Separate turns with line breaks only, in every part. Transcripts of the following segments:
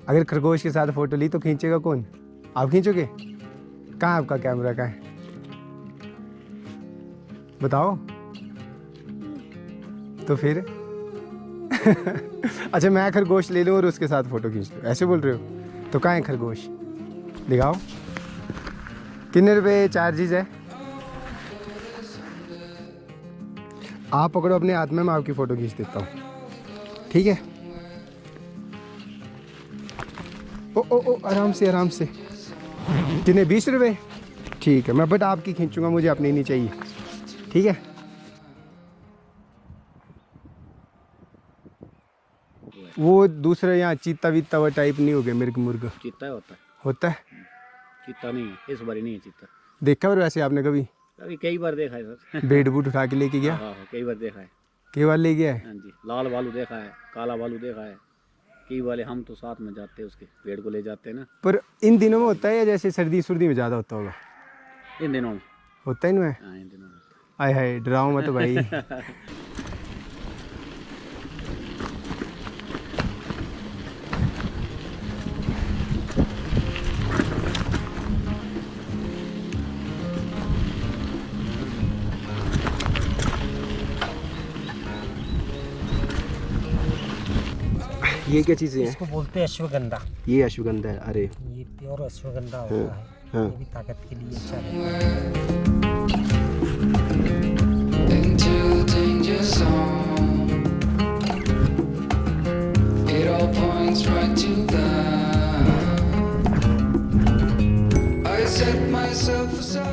अगर खरगोश के साथ फोटो ली तो खींचेगा कौन? आप खींचोगे? कहाँ आपका कैमरा, कहाँ है बताओ तो फिर? अच्छा मैं खरगोश ले लूँ और उसके साथ फोटो खींच लूँ, ऐसे बोल रहे हो? तो कहाँ है खरगोश, दिखाओ। कितने रुपए चार्जेस है? आप पकड़ो अपने हाथ में, मैं आपकी फ़ोटो खींच देता हूँ, ठीक है? ओ ओ ओ आराम से आराम से। कितने, 20 रुपये? ठीक है, मैं बट आपकी खींचूंगा, मुझे अपनी नहीं चाहिए, ठीक है? वो दूसरे यहाँ चीता वीता वो टाइप नहीं हो गया मिर्ग मुर्ग?
चीता
होता है?
चीता नहीं है, इस बार नहीं है चीता।
देखा और वैसे आपने कभी?
अभी कई बार देखा है सर।
बेड बूट उठा के लेके गया?
हाँ कई बार देखा है।
कई बार ले गया है?
हाँ जी, लाल भालू देखा है, काला भालू देखा है। कई वाले हम तो साथ में जाते हैं, उसके पेड़ को ले जाते हैं ना।
पर इन दिनों में होता है या जैसे सर्दी सुर्दी में ज़्यादा होता होगा?
इन दिनों में
होता है इनमें?
हाँ, इन दिनों में।
आय हाय, डराओ मत भाई। ये क्या चीज़ें हैं?
इसको बोलते हैं अश्वगंधा।
ये अश्वगंधा है, अरे
ये प्योर अश्वगंधा होता है।
हाँ।
ये भी ताकत के लिए अच्छा है।
Into the danger zone. It all points right to that. I set myself aside.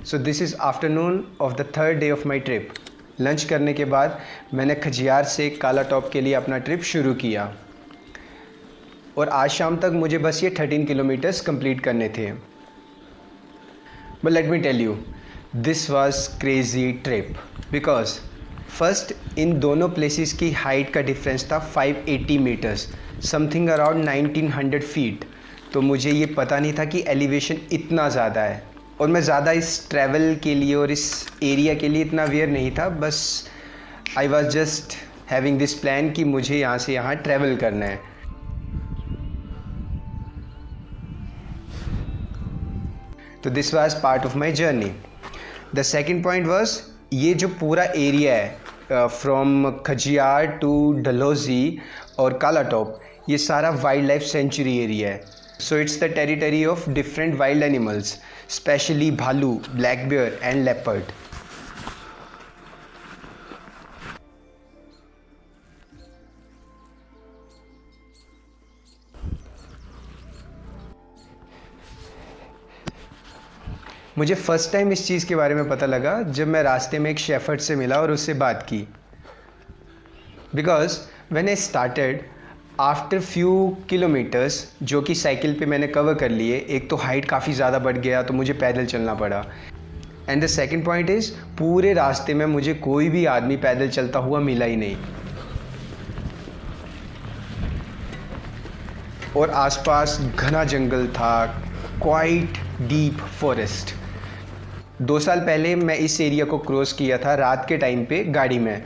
So this is afternoon of the third day of my trip. Lunch करने के बाद मैंने खजियार से काला टॉप के लिए अपना ट्रिप शुरू किया और आज शाम तक मुझे बस ये 13 किलोमीटर्स कंप्लीट करने थे। But let me tell you, this was crazy trip because first in दोनों प्लेसेस की हाइट का डिफरेंस था 580 मीटर्स, समथिंग अराउंड 1900 फीट। तो मुझे ये पता नहीं था कि एलिवेशन इतना ज़्यादा है और मैं ज़्यादा इस ट्रैवल के लिए और इस एरिया के लिए इतना अवेयर नहीं था। बस I was just having this plan कि मुझे यहाँ से यहाँ ट्रैवल करना है। तो this was part of my journey. The second point was, ये जो पूरा एरिया है फ्रॉम खजियार टू डलहौजी और काला टॉप, ये सारा वाइल्ड लाइफ सेंचुरी एरिया है। So it's the territory of different wild animals, specially भालू, ब्लैक बेयर एंड लेपर्ड। मुझे फ़र्स्ट टाइम इस चीज़ के बारे में पता लगा जब मैं रास्ते में एक शेफर्ड से मिला और उससे बात की। Because when I started, after few kilometres जो कि साइकिल पे मैंने कवर कर लिए, एक तो हाइट काफ़ी ज़्यादा बढ़ गया तो मुझे पैदल चलना पड़ा। And the second point is, पूरे रास्ते में मुझे कोई भी आदमी पैदल चलता हुआ मिला ही नहीं और आसपास घना जंगल था, क्वाइट डीप फॉरेस्ट। 2 साल पहले मैं इस एरिया को क्रॉस किया था रात के टाइम पे गाड़ी में,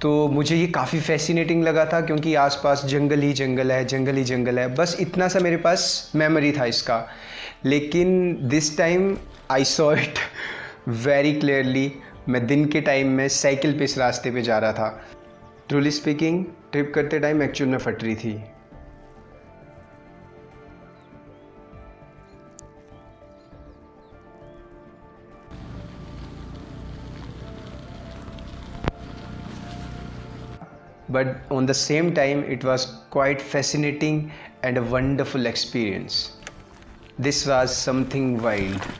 तो मुझे ये काफ़ी फैसिनेटिंग लगा था क्योंकि आसपास जंगल ही जंगल है, जंगल ही जंगल है। बस इतना सा मेरे पास मेमोरी था इसका। लेकिन this time I saw it very clearly. मैं दिन के टाइम में साइकिल पे इस रास्ते पे जा रहा था। ट्रूली स्पीकिंग, ट्रिप करते टाइम एक्चुअल में फट रही थी। But on the same time it was quite fascinating and a wonderful experience. This was something wild.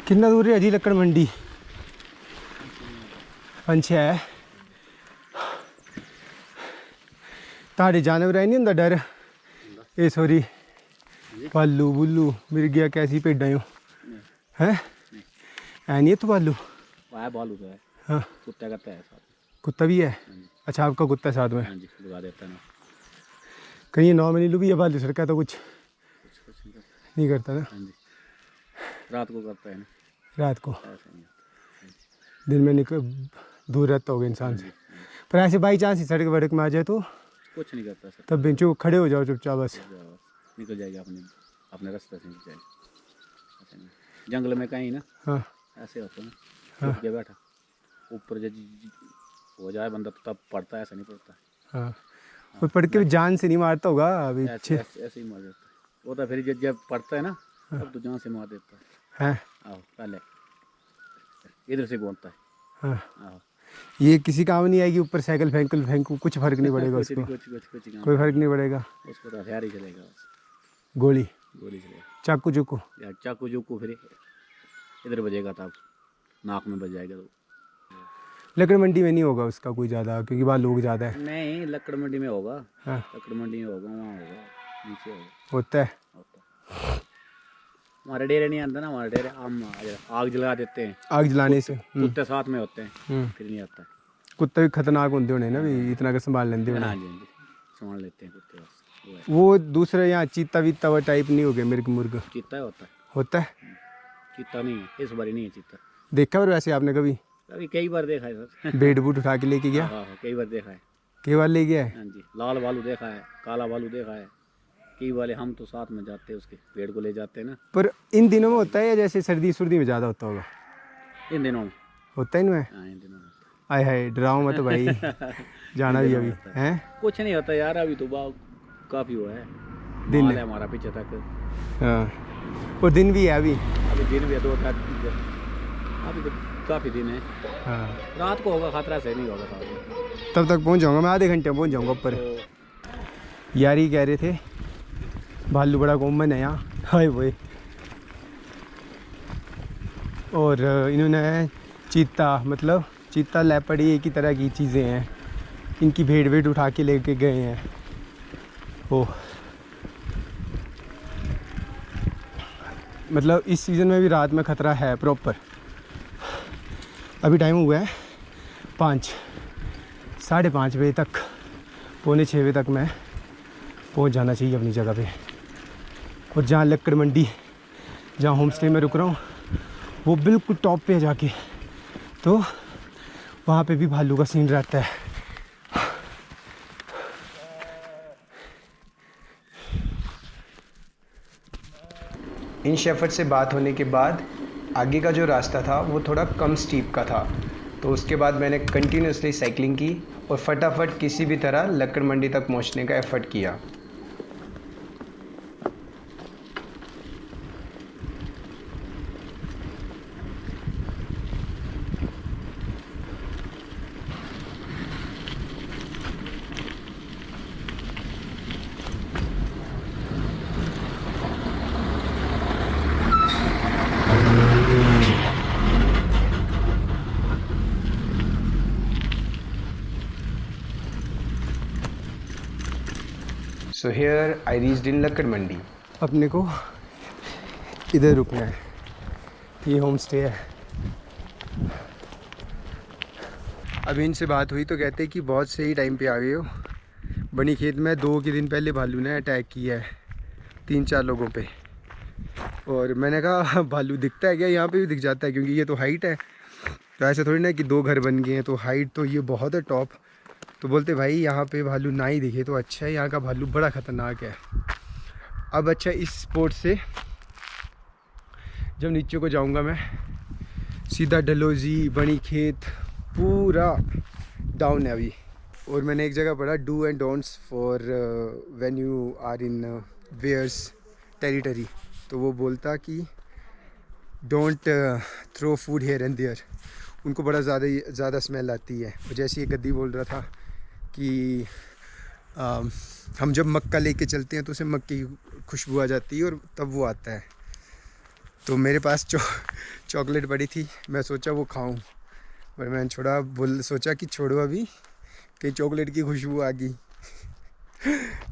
कितना दूर है अजी लक्कड़ मंडी? 5-6 है। ताड़े जानवर है नहीं होंदा डर? ए सॉरी भालू बुल्लू मिल गया कैसी भेडा हो हैं? है नहीं है तो भालू?
है भालू तो है।
हाँ
कुत्ता करता है साथ।
कुत्ता भी है? अच्छा आपका कुत्ता साथ में?
हाँ जी लगा देता है ना।
कहीं नौ में भी है भालू सड़का तो कुछ नहीं करता ना?
हाँ जी रात को करता है ना।
रात को?
ऐसा नहीं होता।
दिन में निकल दूर रहता होगा इंसान से। पर ऐसे बाई चांस ही सड़क वड़क में आ जाए तो
कुछ नहीं करता सर।
तब बेंचो खड़े हो जाओ चुपचाप बस।
निकल जाएगा अपने रास्ते से निकल जाएगा। ऐसा नहीं जंगल में कहीं ना।
हाँ
ऐसे होता है ना।
हाँ।
छुप के बैठा ऊपर जब हो जाए बंदा तो तब पड़ता है। ऐसा नहीं पड़ता।
हाँ वो पढ़ के भी जान से नहीं मारता होगा अभी?
ऐसे ही मार देता है वो तो। फिर जब पड़ता है ना तब तो जान से मार देता है।
हैं?
आओ पहले इधर से बोलता है।
हाँ
आओ
ये किसी काम नहीं आएगी। ऊपर साइकिल फेंकू कुछ फर्क नहीं पड़ेगा उसको?
कुछ
कोई फर्क नहीं पड़ेगा
उसको तो हथियार ही चलेगा बस।
गोली
गोली चलेगा
चाकू चुकू?
या चाकू चूकू फिर इधर बजेगा तब नाक में बज जाएगा। तो
लकड़ मंडी में नहीं होगा उसका कोई ज़्यादा क्योंकि वहाँ लोग ज़्यादा है।
नहीं लकड़ मंडी में होगा।
हाँ
लकड़ मंडी में होगा वहाँ होगा नीचे होगा।
होता है।
हमारे डेरे नहीं आता ना। हमारे डेरे हम आग जला देते हैं।
आग जलाने से
कुत्ते साथ में होते हैं फिर नहीं आता।
कुत्ते भी खतरनाक होते होने ना भी इतना का संभाल लेते
हाँ
होने।
जी हाँ जी संभाल लेते हैं कुत्ते बस।
वो दूसरे यहाँ चीता वीता वो टाइप नहीं हो गए मुर्ग?
चीता होता है।
होता है?
चीता नहीं है इस बारी नहीं है चीता।
देखा और वैसे आपने कभी?
अभी कई बार देखा है सर।
बेड बूट उठा के लेके गया?
हाँ कई बार देखा है।
कई बार ले गया है?
हाँ जी लाल भालू देखा है काला भालू देखा है। कई वाले हम तो साथ में जाते हैं उसके पेड़ को ले जाते हैं ना।
पर इन दिनों में होता है या जैसे सर्दी सर्दी में ज़्यादा होता होगा?
इन दिनों में
होता है इनमें?
हाँ इन दिनों में
आय हाय डराओ मत भाई जाना भी अभी हैं?
कुछ नहीं होता यार। अभी तो काफ़ी हुआ है
दिन
माल है हमारा पीछे तक।
हाँ और दिन भी है अभी
दिन भी है 2-4 अभी तो काफ़ी दिन है।
हाँ
रात को होगा खतरा से नहीं होगा साथ में।
तब तक पहुंच जाऊंगा मैं। आधे घंटे में पहुंच जाऊंगा ऊपर।
तो
यार ही कह रहे थे भालू बड़ा कॉमन है यहाँ। हाय वो और इन्होंने चीता मतलब चीता लेपर्ड एक ही तरह की चीज़ें हैं। इनकी भेड़ वेड़ उठा के लेके गए हैं। ओ मतलब इस सीज़न में भी रात में ख़तरा है प्रॉपर। अभी टाइम हुआ है 5 साढ़े 5 बजे तक 5:45 बजे तक मैं पहुंच जाना चाहिए अपनी जगह पे। और जहाँ लक्कड़ मंडी जहाँ होम स्टे में रुक रहा हूँ वो बिल्कुल टॉप पे जाके तो वहाँ पे भी भालू का सीन रहता है।
इन शेफर्ड से बात होने के बाद आगे का जो रास्ता था वो थोड़ा कम स्टीप का था, तो उसके बाद मैंने कंटिन्यूसली साइकिलिंग की और फटाफट किसी भी तरह लक्कड़ मंडी तक पहुंचने का एफर्ट किया। So here I reached in लक्कड़ मंडी।
अपने को इधर रुकना है, ये होम स्टे है। अभी इनसे बात हुई तो कहते हैं कि बहुत सही टाइम पे आ गए हो। बनी खेत में 2 के दिन पहले भालू ने अटैक किया है 3-4 लोगों पे। और मैंने कहा भालू दिखता है क्या? यहाँ पे भी दिख जाता है क्योंकि ये तो हाइट है, तो ऐसे थोड़ी ना कि 2 घर बन गए हैं, तो हाइट तो ये बहुत है टॉप। तो बोलते भाई यहाँ पे भालू ना ही दिखे तो अच्छा है, यहाँ का भालू बड़ा ख़तरनाक है। अब अच्छा इस स्पॉट से जब नीचे को जाऊँगा मैं सीधा डलोजी बनी खेत पूरा डाउन है अभी। और मैंने एक जगह पढ़ा do and don'ts for when you are in where's territory, तो वो बोलता कि don't throw food here and there. उनको बड़ा ज़्यादा स्मेल आती है। और जैसे ये गद्दी बोल रहा था कि हम जब मक्का लेके चलते हैं तो उसे मक्के की खुशबू आ जाती है और तब वो आता है।
तो मेरे पास चॉकलेट पड़ी थी, मैं सोचा वो खाऊं, पर मैंने सोचा कि छोड़ो अभी, कहीं चॉकलेट की खुशबू आ गई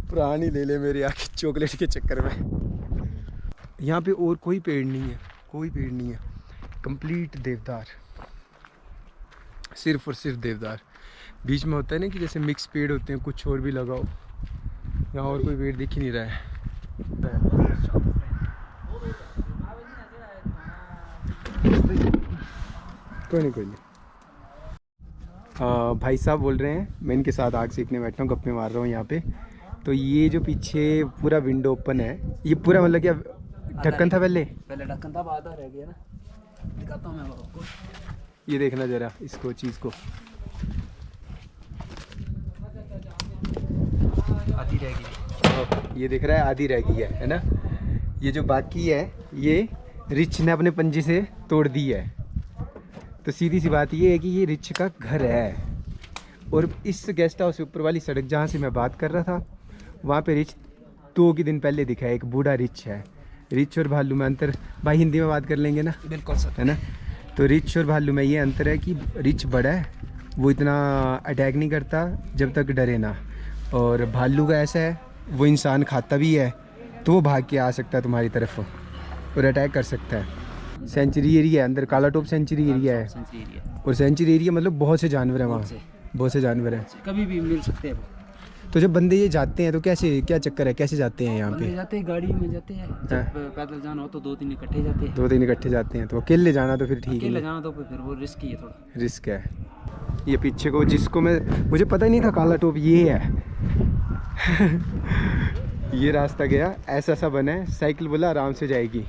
प्राण ही ले ले मेरे आके चॉकलेट के चक्कर में। यहाँ पे और कोई पेड़ नहीं है, कोई पेड़ नहीं है, कंप्लीट देवदार, सिर्फ और सिर्फ देवदार। बीच में होता है ना कि जैसे मिक्स पेड़ होते हैं, कुछ और भी लगाओ, यहाँ और कोई पेड़ दिख ही नहीं रहा है। कोई नहीं। भाई साहब बोल रहे हैं, मैं इनके साथ आग सेकने बैठा हूँ, गप्पे मार रहा हूँ यहाँ पे। तो ये जो पीछे पूरा विंडो ओपन है, ये पूरा मतलब क्या ढक्कन था पहले
ढक्कन था, आधा रह गया ना, दिखाता हूँ मैं आपको।
ये देखना ज़रा इसको, चीज़ को,
आधी रह गई,
ये दिख रहा है आधी रह गई है ना। ये जो बाकी है ये रिच ने अपने पंजे से तोड़ दी है। तो सीधी सी बात ये है कि ये रिच का घर है, और इस गेस्ट हाउस से ऊपर वाली सड़क जहाँ से मैं बात कर रहा था, वहाँ पे रिच 2 के दिन पहले दिखा है, एक बूढ़ा रिच है। रिच और भालू में अंतर, भाई हिंदी में बात कर लेंगे ना,
बिल्कुल सर,
है ना। तो रिच और भालू में ये अंतर है कि रिच बड़ा है, वो इतना अटैक नहीं करता जब तक डरे ना, और भालू का ऐसा है वो इंसान खाता भी है, तो वो भाग के आ सकता है तुम्हारी तरफ और अटैक कर सकता है। सेंचुरी एरिया है अंदर, काला टोप सेंचुरी एरिया है,
सेंचुरी एरिया,
और सेंचुरी एरिया मतलब बहुत से जानवर हैं वहाँ, बहुत से जानवर हैं,
कभी भी मिल सकते हैं।
तो जब बंदे ये जाते हैं तो क्या चक्कर है, कैसे जाते हैं यहाँ पे?
जाते हैं गाड़ी में जाते हैं, जब पैदल जाना हो तो 2-3 इकट्ठे जाते हैं।
2-3 इकट्ठे जाते हैं, तो अकेले जाना तो फिर ठीक है,
अकेले जाना तो फिर वो रिस्की है, थोड़ा
रिस्क है। ये पीछे को जिसको मुझे पता ही नहीं था काला टोप ये है ये रास्ता गया ऐसा सा बना है, साइकिल बोला आराम से जाएगी,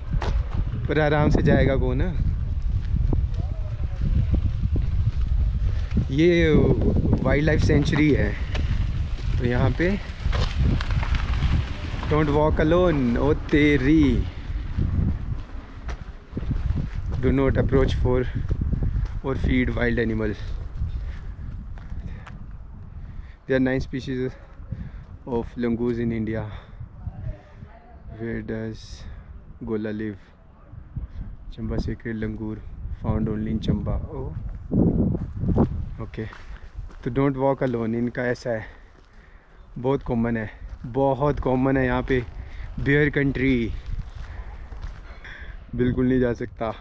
पर आराम से जाएगा कौन है? ये वाइल्ड लाइफ सेंचुरी है, तो यहाँ पे डोंट वॉक अलोन, ओ तेरी, डू नॉट अप्रोच फॉर और feed wild animal. There are 9 species of langurs in India. Where does Gola live? Chamba sacred langur found only in Chamba. Oh, okay. तो don't walk alone इनका ऐसा है, बहुत common है, बहुत common है यहाँ पे। बियर कंट्री, बिल्कुल नहीं जा सकता।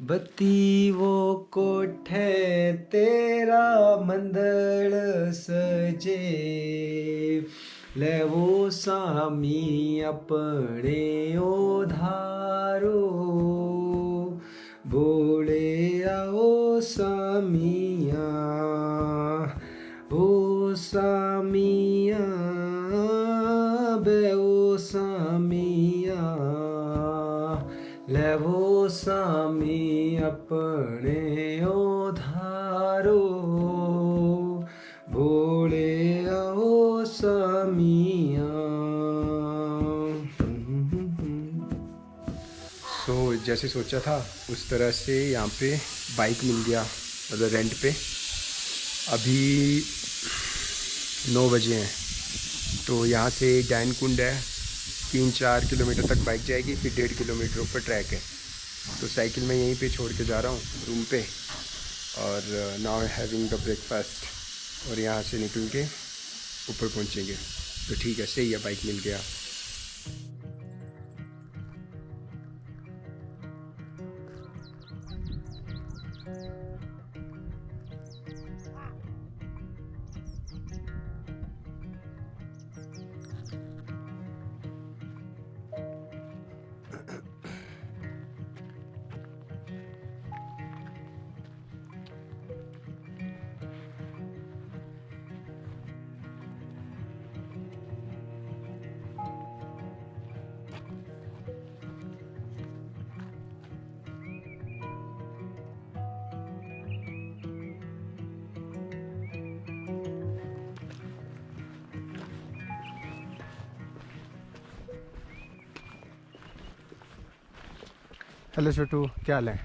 बत्ती वो कोठे तेरा मंदड़ सजे, ले वो सामी अपने ओधारो, बोले आओ सामिया, ओ सामिया, बे ओ सामिया, ले वो सामी अपने ओधारो, भोले आओ सामिया। सो जैसे सोचा था उस तरह से यहाँ पे बाइक मिल गया, मतलब रेंट पे। अभी 9 बजे हैं, तो यहाँ से जैन कुंड है, 3-4 किलोमीटर तक बाइक जाएगी, फिर 1.5 किलोमीटर ऊपर ट्रैक है। तो साइकिल मैं यहीं पे छोड़ के जा रहा हूँ रूम पे, और नाउ हैविंग द ब्रेकफास्ट, और यहाँ से निकल के ऊपर पहुँचेंगे। तो ठीक है, सही है, बाइक मिल गया।
हेलो छोटू, क्या हाल है?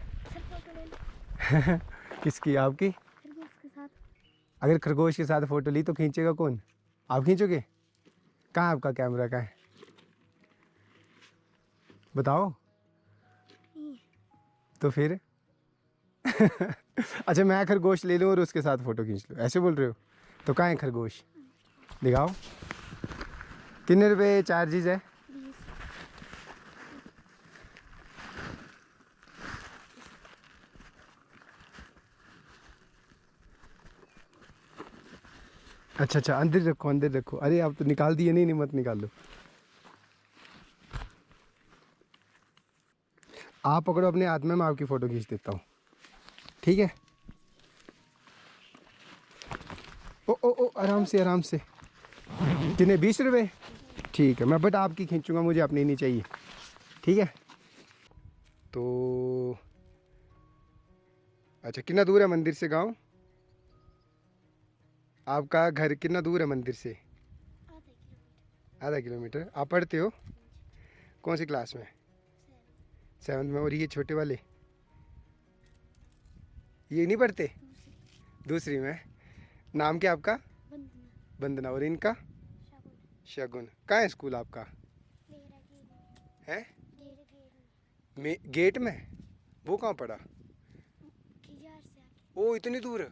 किसकी? आपकी? अगर खरगोश के साथ फ़ोटो ली तो खींचेगा कौन? आप खींचोगे? कहाँ आपका कैमरा, कहाँ है? बताओ तो फिर। अच्छा, मैं खरगोश ले लूँ और उसके साथ फ़ोटो खींच लूँ, ऐसे बोल रहे हो? तो कहाँ है खरगोश? दिखाओ। कितने रुपए चार्जेस है? अच्छा अच्छा, अंदर रखो, अंदर रखो। अरे आप तो निकाल दिए। नहीं नहीं, मत निकालो। आप पकड़ो अपने हाथ में, मैं आपकी फ़ोटो खींच देता हूँ, ठीक है? ओ ओ ओ, आराम से आराम से। कितने? 20 रुपये? ठीक है, मैं बट आपकी खींचूंगा, मुझे अपनी नहीं चाहिए, ठीक है? तो अच्छा, कितना दूर है मंदिर से गांव? आपका घर कितना दूर है मंदिर से? आधा किलोमीटर। आप पढ़ते हो? कौन सी क्लास में? 7th में। और ये छोटे वाले ये नहीं पढ़ते? दूसरी में। नाम क्या आपका? वंदना। और इनका? शगुन। कहाँ है स्कूल आपका? है गेट में। वो कहाँ पड़ा? ओ, इतनी दूर।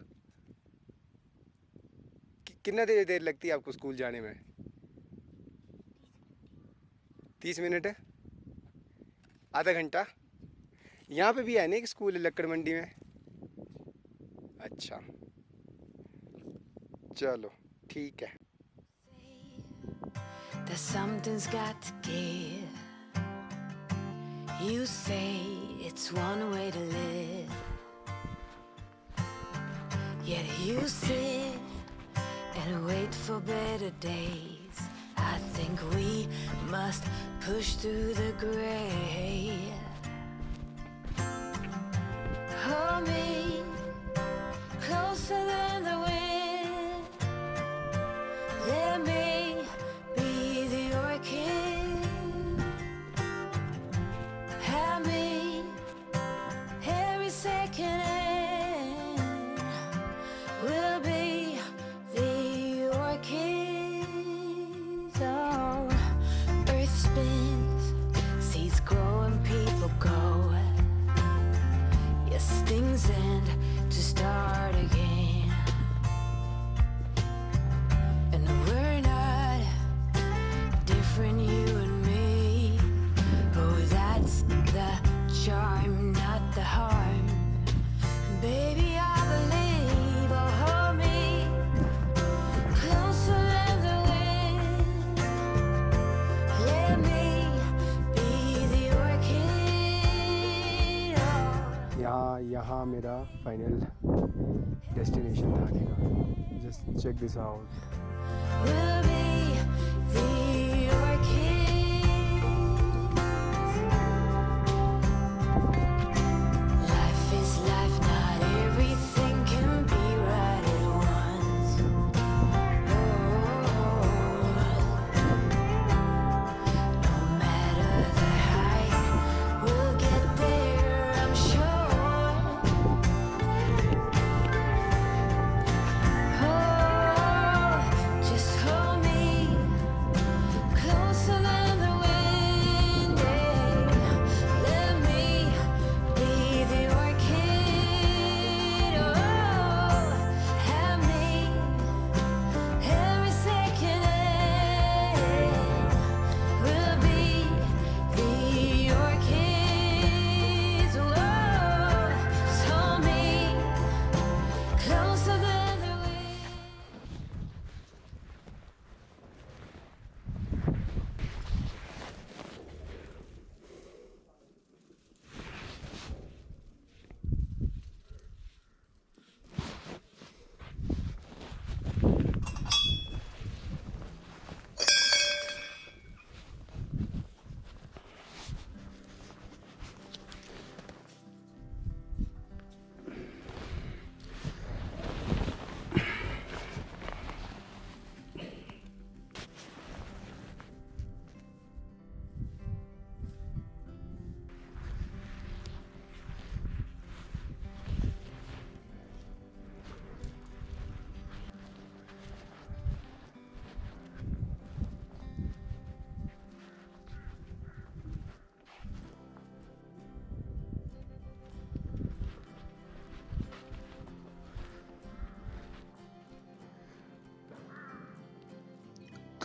कितना देर लगती है आपको स्कूल जाने में? 30 मिनट है? आधा घंटा? यहाँ पे भी है ना एक स्कूल लक्कड़ मंडी में? अच्छा, चलो ठीक है।
That something's got to give. You say it's one way to live, yet you sit and wait for better days. I think we must push through the gray. Hold me closer than the wind. Let me be the orchid. Have me every second, and we'll be the orchids. Oh, earth spins, seeds grow and people go. Yes, things end to start again. And we're not different, you and me. Oh, that's the charm, not the harm. Baby, I believe. Oh, hold me closer than the wind. Let me be the orchid. Oh.
यहाँ मेरा final destination था आने का। Just check this out.
We'll be the orchids. Life is life, not everything can be right at once. Oh, no matter the height, we'll get there, I'm sure. Oh, just hold me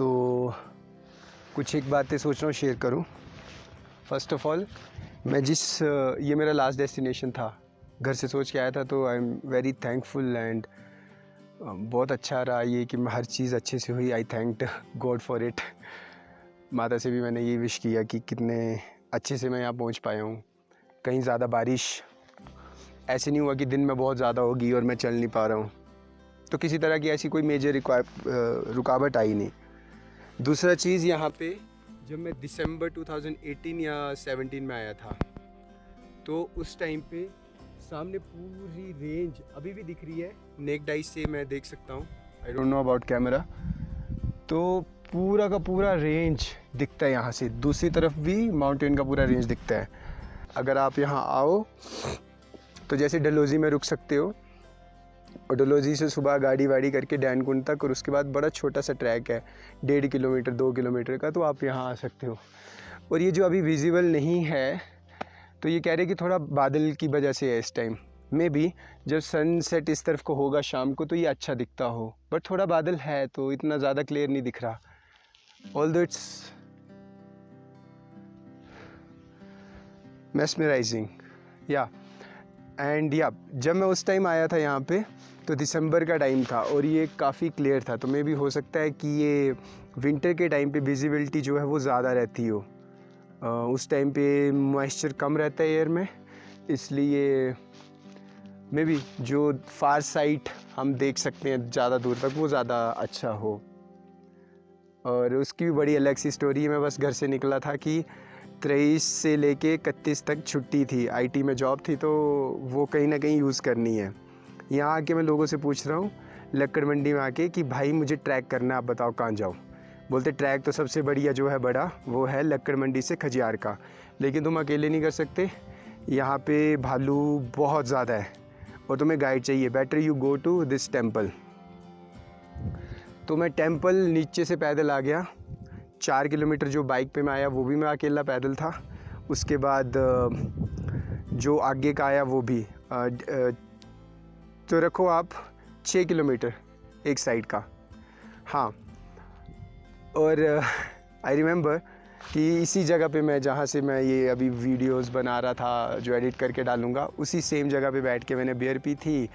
तो कुछ एक बातें सोच रहा हूँ share करूँ। First of all मैं ये मेरा लास्ट डेस्टिनेशन था, घर से सोच के आया था, तो I am very thankful and बहुत अच्छा रहा ये कि हर चीज़ अच्छे से हुई। आई थैंक्ड गॉड फॉर इट। माता से भी मैंने ये विश किया कि कितने अच्छे से मैं यहाँ पहुँच पाया हूँ। कहीं ज़्यादा बारिश ऐसे नहीं हुआ कि दिन में बहुत ज़्यादा होगी और मैं चल नहीं पा रहा हूँ, तो किसी तरह की ऐसी कोई मेजर रुकावट आई नहीं। दूसरा चीज़, यहाँ पे जब मैं दिसंबर 2018 या 17 में आया था, तो उस टाइम पे सामने पूरी रेंज अभी भी दिख रही है, नेक्ड आई से मैं देख सकता हूँ। I don't know about camera, तो पूरा का पूरा रेंज दिखता है यहाँ से। दूसरी तरफ भी माउंटेन का पूरा रेंज दिखता है। अगर आप यहाँ आओ तो जैसे डलहौजी में रुक सकते हो, और डलहौजी से सुबह गाड़ी वाड़ी करके डैनकुंड तक, और उसके बाद बड़ा छोटा सा ट्रैक है 1.5 किलोमीटर 2 किलोमीटर का, तो आप यहाँ आ सकते हो। और ये जो अभी विजिबल नहीं है, तो ये कह रहे कि थोड़ा बादल की वजह से है इस टाइम। मे बी जब सनसेट इस तरफ को होगा शाम को तो ये अच्छा दिखता हो, बट थोड़ा बादल है तो इतना ज़्यादा क्लियर नहीं दिख रहा। ऑल्दो इट्स मेस्मराइजिंग या एंड या जब मैं उस टाइम आया था यहाँ पे तो दिसंबर का टाइम था और ये काफ़ी क्लियर था, तो मे भी हो सकता है कि ये विंटर के टाइम पे विजिबिलिटी जो है वो ज़्यादा रहती हो। उस टाइम पे मॉइस्चर कम रहता है एयर में, इसलिए मे बी जो फार साइट हम देख सकते हैं ज़्यादा दूर तक वो ज़्यादा अच्छा हो। और उसकी भी बड़ी अलग सी स्टोरी है। मैं बस घर से निकला था कि 23 से लेके 31 तक छुट्टी थी, आईटी में जॉब थी, तो वो कहीं ना कहीं यूज़ करनी है। यहाँ आके मैं लोगों से पूछ रहा हूँ लक्कड़ मंडी में आके कि भाई मुझे ट्रैक करना है, आप बताओ कहाँ जाऊँ। बोलते ट्रैक तो सबसे बढ़िया जो है बड़ा वो है लक्कड़ मंडी से खजियार का, लेकिन तुम अकेले नहीं कर सकते, यहाँ पे भालू बहुत ज़्यादा है और तुम्हें गाइड चाहिए। Better you go to this temple. तो मैं टेम्पल नीचे से पैदल आ गया। 4 किलोमीटर जो बाइक पे मैं आया वो भी मैं अकेला पैदल था। उसके बाद जो आगे का आया वो भी तो रखो आप 6 किलोमीटर एक साइड का। हाँ, और आई रिमेंबर कि इसी जगह पे मैं जहाँ से मैं ये अभी वीडियोस बना रहा था जो एडिट करके डालूँगा, उसी सेम जगह पे बैठ के मैंने बियर पी थी।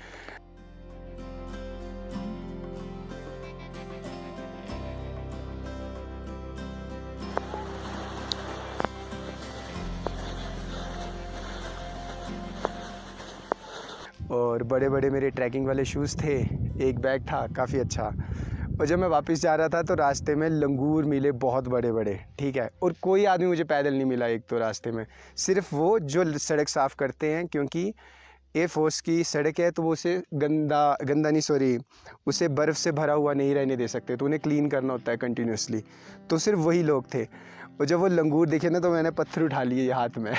और बड़े बड़े मेरे ट्रैकिंग वाले शूज़ थे, एक बैग था काफ़ी अच्छा। और जब मैं वापस जा रहा था तो रास्ते में लंगूर मिले बहुत बड़े बड़े, ठीक है, और कोई आदमी मुझे पैदल नहीं मिला एक तो रास्ते में, सिर्फ वो जो सड़क साफ़ करते हैं, क्योंकि एयरफोर्स की सड़क है तो वो उसे उसे बर्फ़ से भरा हुआ नहीं रहने दे सकते, तो उन्हें क्लीन करना होता है कंटिन्यूसली, तो सिर्फ वही लोग थे। और जब वो लंगूर दिखे ना तो मैंने पत्थर उठा लिए हाथ में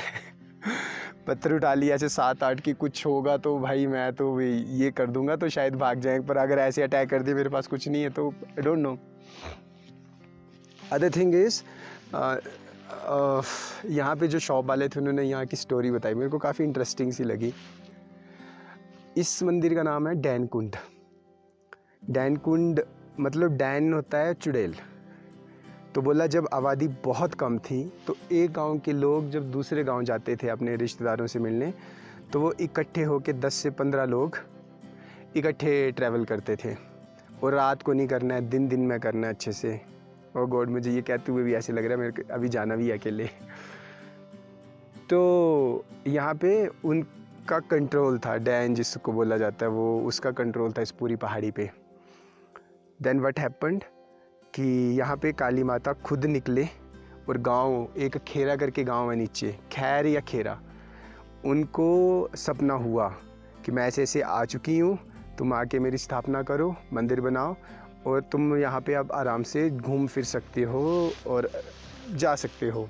पत्थर उठा लिया ऐसे 7-8 की, कुछ होगा तो भाई मैं तो ये कर दूंगा तो शायद भाग जाएं, पर अगर ऐसे अटैक कर दिए मेरे पास कुछ नहीं है तो I don't know. Other thing is यहाँ पे जो शॉप वाले थे उन्होंने यहाँ की स्टोरी बताई, मेरे को काफ़ी इंटरेस्टिंग सी लगी। इस मंदिर का नाम है डैनकुंड। डैनकुंड मतलब डैन होता है चुड़ैल। तो बोला जब आबादी बहुत कम थी तो एक गांव के लोग जब दूसरे गांव जाते थे अपने रिश्तेदारों से मिलने, तो वो इकट्ठे होकर 10 से 15 लोग इकट्ठे ट्रैवल करते थे। और रात को नहीं करना है, दिन दिन में करना है अच्छे से। और गॉड, मुझे ये कहते हुए भी ऐसे लग रहा है मेरे को अभी जाना भी है अकेले। तो यहाँ पे उनका कंट्रोल था, डैन जिसको बोला जाता है वो, उसका कंट्रोल था इस पूरी पहाड़ी पे। देन व्हाट हैपेंड कि यहाँ पे काली माता खुद निकले और गांव, एक खेरा करके गांव है नीचे, खैर या खेरा, उनको सपना हुआ कि मैं ऐसे ऐसे आ चुकी हूँ, तुम आके मेरी स्थापना करो, मंदिर बनाओ और तुम यहाँ पे अब आराम से घूम फिर सकते हो और जा सकते हो।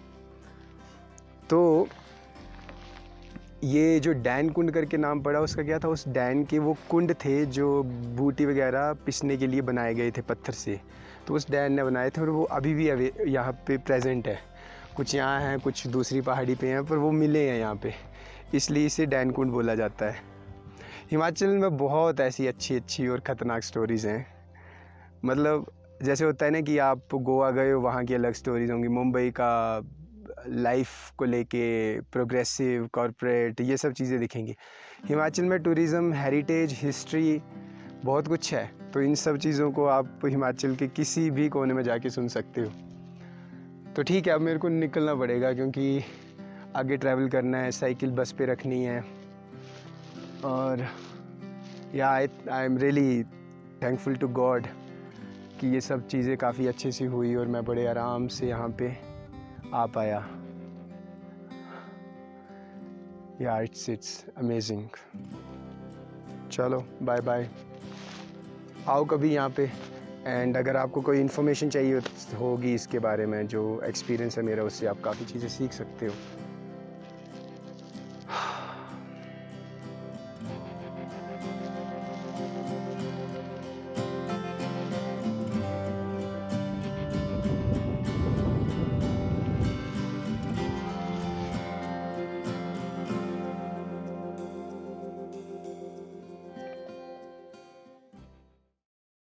तो ये जो डैन कुंड करके नाम पड़ा, उसका क्या था, उस डैन के वो कुंड थे जो बूटी वगैरह पिसने के लिए बनाए गए थे पत्थर से, तो उस डैन ने बनाए थे और वो अभी भी यहाँ पे प्रेजेंट है। कुछ यहाँ हैं, कुछ दूसरी पहाड़ी पे हैं, पर वो मिले हैं यहाँ पे, इसलिए इसे डैन कुंड बोला जाता है। हिमाचल में बहुत ऐसी अच्छी अच्छी और ख़तरनाक स्टोरीज़ हैं। मतलब जैसे होता है ना कि आप गोवा गए हो, वहाँ की अलग स्टोरीज होंगी, मुंबई का लाइफ को लेके प्रोग्रेसिव कॉरपोरेट ये सब चीज़ें दिखेंगी। हिमाचल में टूरिज़्म, हेरिटेज, हिस्ट्री बहुत कुछ है, तो इन सब चीज़ों को आप हिमाचल के किसी भी कोने में जाके सुन सकते हो। तो ठीक है, अब मेरे को निकलना पड़ेगा क्योंकि आगे ट्रैवल करना है, साइकिल बस पे रखनी है। और या I am really thankful to God कि ये सब चीज़ें काफ़ी अच्छे से हुई और मैं बड़े आराम से यहाँ पे आ पाया। या इट्स अमेजिंग। चलो बाय बाय, आओ कभी यहाँ पे। एंड अगर आपको कोई इन्फॉर्मेशन चाहिए होगी इसके बारे में, जो एक्सपीरियंस है मेरा, उससे आप काफ़ी चीज़ें सीख सकते हो।